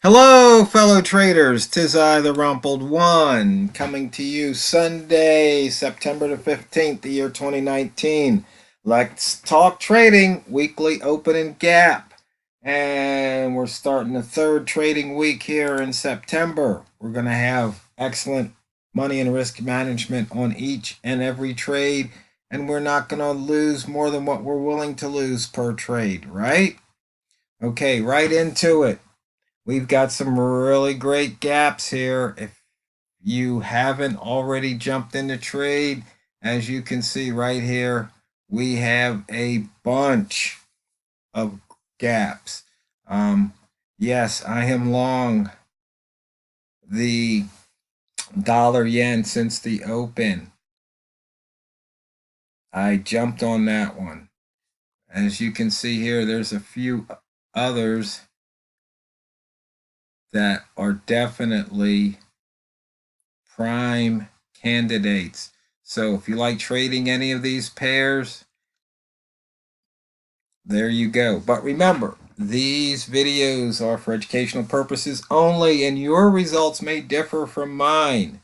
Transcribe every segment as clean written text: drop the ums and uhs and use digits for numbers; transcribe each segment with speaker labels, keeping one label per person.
Speaker 1: Hello, fellow traders. 'Tis I, the Rumpled One, coming to you Sunday, September the 15th, the year 2019. Let's talk trading, weekly open and gap. And we're starting the third trading week here in September. We're going to have excellent money and risk management on each and every trade. And we're not going to lose more than what we're willing to lose per trade, right? Okay, right into it. We've got some really great gaps here. If you haven't already jumped into trade, as you can see right here, we have a bunch of gaps. Yes, I am long the dollar yen since the open. I jumped on that one. As you can see here, there's a few others that are definitely prime candidates. So if you like trading any of these pairs, there you go. But remember, these videos are for educational purposes only, and your results may differ from mine.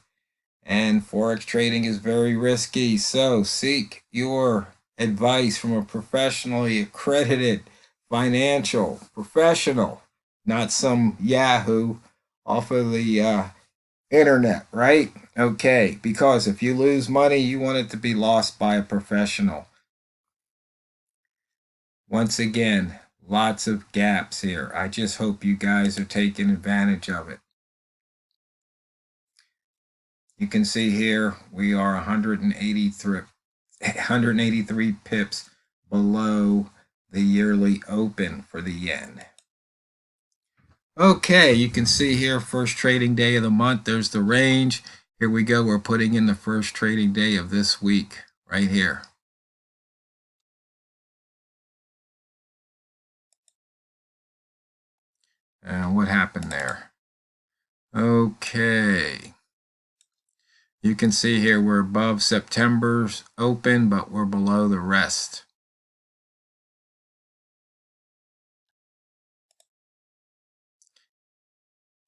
Speaker 1: And Forex trading is very risky, so seek your advice from a professionally accredited financial professional, not some Yahoo off of the internet, right? Okay, because if you lose money, you want it to be lost by a professional. Once again, lots of gaps here. I just hope you guys are taking advantage of it. You can see here we are 183 pips below the yearly open for the yen. Okay, you can see here first trading day of the month. There's the range. Here we go. We're putting in the first trading day of this week right here. And what happened there? Okay. You can see here we're above September's open, but we're below the rest.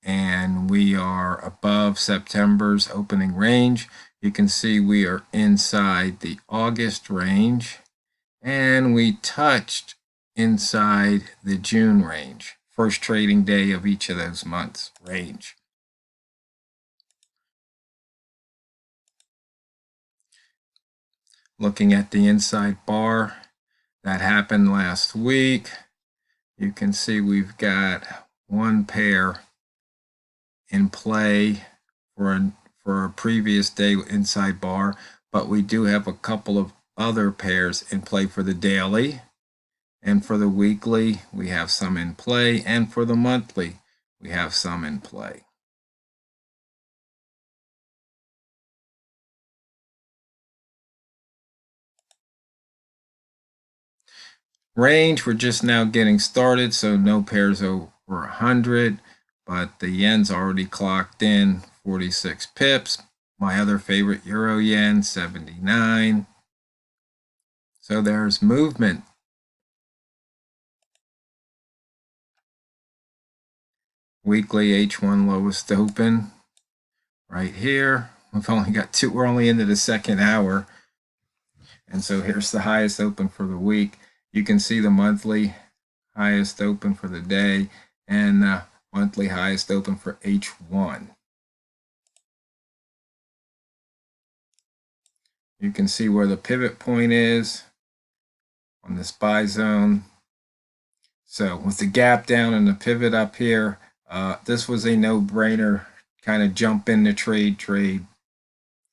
Speaker 1: And we are above September's opening range. You can see we are inside the August range, and we touched inside the June range, first trading day of each of those months range. Looking at the inside bar, that happened last week. You can see we've got one pair in play for a previous day inside bar, but we do have a couple of other pairs in play for the daily, and for the weekly we have some in play, and for the monthly we have some in play. Range, we're just now getting started, so no pairs over 100, but the yen's already clocked in 46 pips. My other favorite euro yen 79. So there's movement. Weekly H1 lowest open right here. We've only got two, we're only into the second hour. And so here's the highest open for the week. You can see the monthly highest open for the day and monthly highest open for H1. You can see where the pivot point is on this buy zone. So with the gap down and the pivot up here, this was a no-brainer kind of jump in the trade,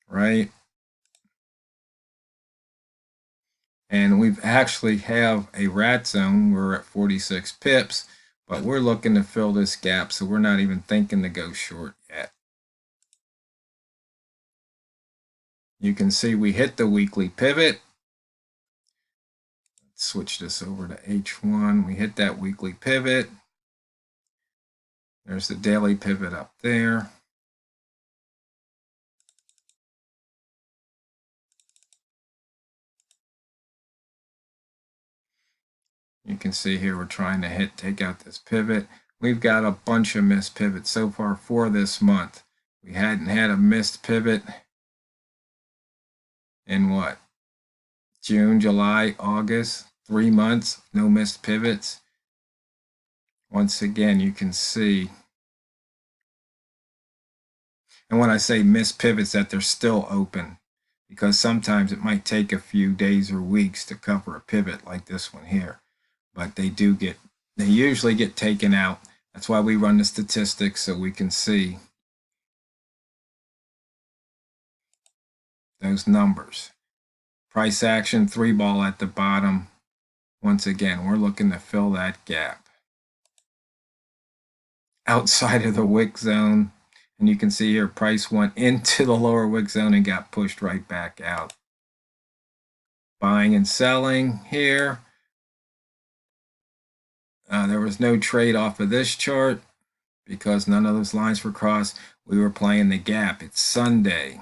Speaker 1: right? And we actually have a rat zone. We're at 46 pips, but we're looking to fill this gap, so we're not even thinking to go short yet. You can see we hit the weekly pivot. Let's switch this over to H1. We hit that weekly pivot. There's the daily pivot up there. You can see here we're trying to take out this pivot. we've got a bunch of missed pivots so far for this month. We hadn't had a missed pivot in what? June, July, August, 3 months, no missed pivots. Once again, you can see, and when I say missed pivots, that they're still open, because sometimes it might take a few days or weeks to cover a pivot like this one here, but they usually get taken out. That's why we run the statistics, so we can see those numbers. Price action, 3-ball at the bottom. Once again, we're looking to fill that gap outside of the wick zone. And you can see here, price went into the lower wick zone and got pushed right back out. Buying and selling here. There was no trade off of this chart because none of those lines were crossed. We were playing the gap. It's Sunday.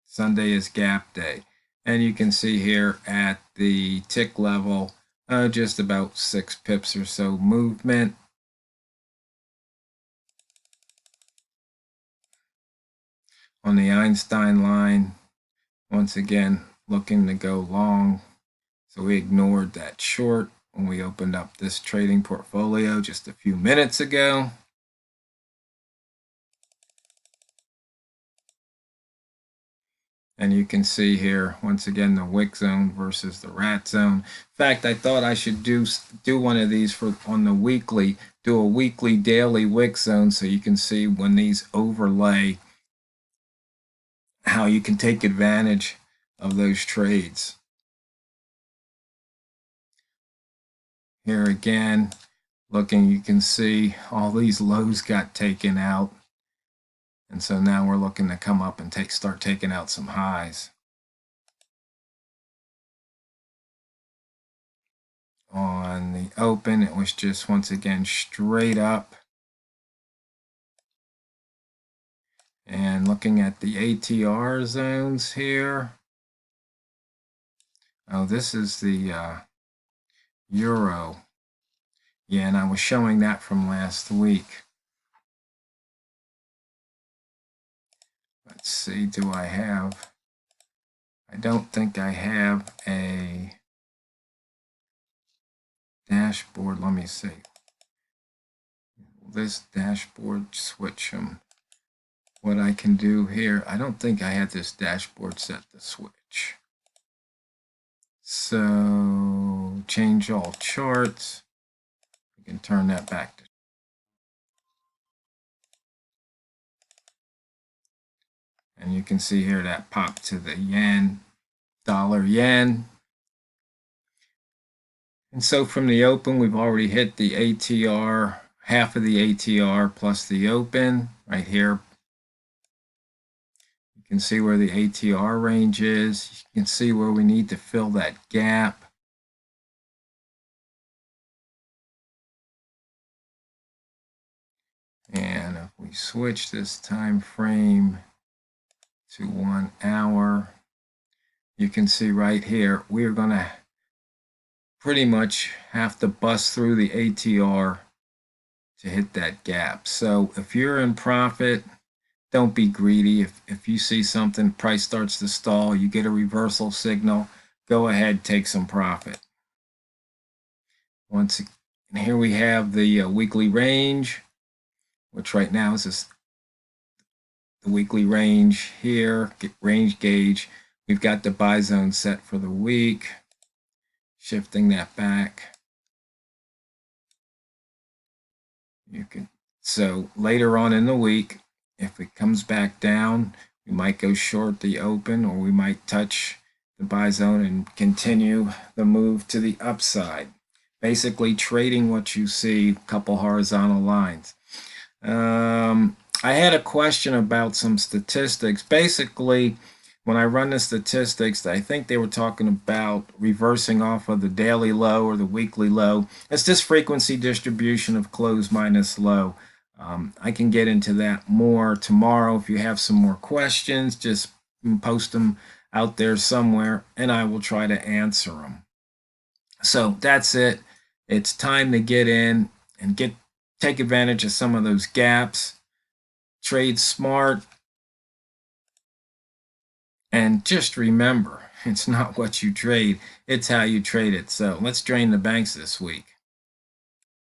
Speaker 1: Sunday is gap day. And you can see here at the tick level, just about 6 pips or so movement. On the Einstein line, once again, looking to go long. So we ignored that short when we opened up this trading portfolio just a few minutes ago. And you can see here, once again, the wick zone versus the rat zone. In fact, I thought I should do one of these on the weekly, do a weekly daily wick zone so you can see when these overlay, how you can take advantage of those trades. Here again, looking, you can see all these lows got taken out. And so now we're looking to come up and start taking out some highs. On the open, it was just once again straight up. And looking at the ATR zones here. Oh, this is the euro. Yeah, and I was showing that from last week. Let's see, do I have? I don't think I have a dashboard. Let me see. This dashboard, switch them. What I can do here, I don't think I had this dashboard set to switch. So change all charts. We can turn that back to. And you can see here that popped to the yen, dollar yen. And so from the open, we've already hit the ATR, half of the ATR plus the open right here. You can see where the ATR range is. You can see where we need to fill that gap. And if we switch this time frame to 1 hour, you can see right here, we're going to pretty much have to bust through the ATR to hit that gap. So if you're in profit, don't be greedy. If you see something, price starts to stall, you get a reversal signal, go ahead, take some profit. And here we have the weekly range, which right now is the weekly range here, range gauge. We've got the buy zone set for the week. Shifting that back. So later on in the week, if it comes back down, we might go short the open, or we might touch the buy zone and continue the move to the upside. Basically trading what you see, a couple horizontal lines. I had a question about some statistics. Basically, when I run the statistics, I think they were talking about reversing off of the daily low or the weekly low. It's this frequency distribution of close minus low. I can get into that more tomorrow. If you have some more questions, just post them out there somewhere, and I will try to answer them. So that's it. It's time to get in and get take advantage of some of those gaps, trade smart, and just remember, it's not what you trade, it's how you trade it. So let's drain the banks this week.